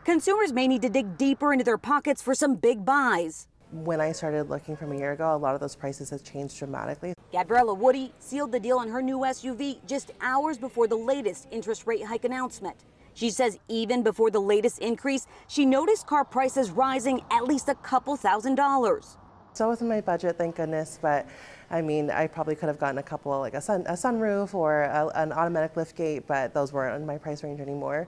consumers may need to dig deeper into their pockets for some big buys. When I started looking from a year ago, a lot of those prices have changed dramatically. Gabriella Woody sealed the deal on her new SUV just hours before the latest interest rate hike announcement. She says even before the latest increase, she noticed car prices rising at least a couple $1,000s. So within my budget, thank goodness, but I mean, I probably could have gotten a couple, like a sunroof or an automatic lift gate, but those weren't in my price range anymore.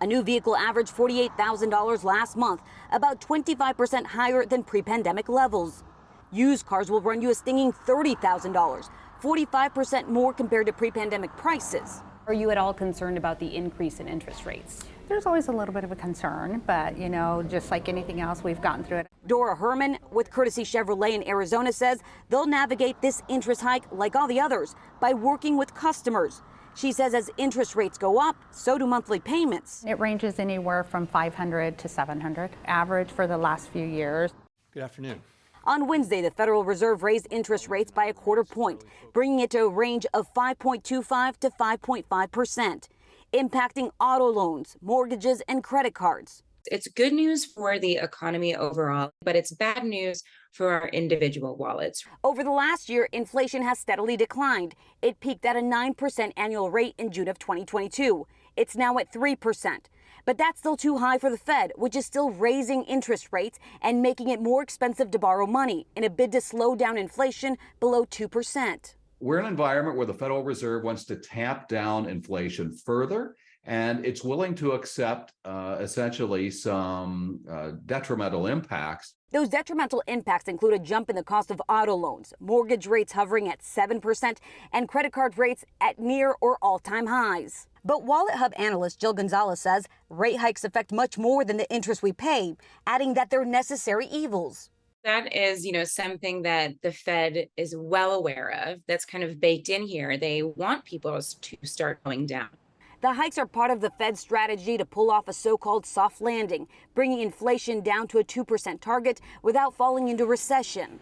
A new vehicle averaged $48,000 last month, about 25% higher than pre-pandemic levels. Used cars will run you a stinging $30,000, 45% more compared to pre-pandemic prices. Are you at all concerned about the increase in interest rates? There's always a little bit of a concern, but you know, just like anything else, we've gotten through it. Dora Herman with Courtesy Chevrolet in Arizona says they'll navigate this interest hike like all the others by working with customers. She says as interest rates go up, so do monthly payments. It ranges anywhere from $500 to $700, average for the last few years. Good afternoon. On Wednesday, the Federal Reserve raised interest rates by a quarter point, bringing it to a range of 5.25 to 5.5%, impacting auto loans, mortgages, and credit cards. It's good news for the economy overall, but it's bad news for our individual wallets. Over the last year, inflation has steadily declined. It peaked at a 9% annual rate in June of 2022. It's now at 3%. But that's still too high for the Fed, which is still raising interest rates and making it more expensive to borrow money in a bid to slow down inflation below 2%. We're in an environment where the Federal Reserve wants to tamp down inflation further, and it's willing to accept essentially some detrimental impacts. Those detrimental impacts include a jump in the cost of auto loans, mortgage rates hovering at 7%, and credit card rates at near or all-time highs. But Wallet Hub analyst Jill Gonzalez says rate hikes affect much more than the interest we pay, adding that they're necessary evils. That is, something that the Fed is well aware of. That's kind of baked in here. They want people to start going down. The hikes are part of the Fed's strategy to pull off a so-called soft landing, bringing inflation down to a 2% target without falling into recession.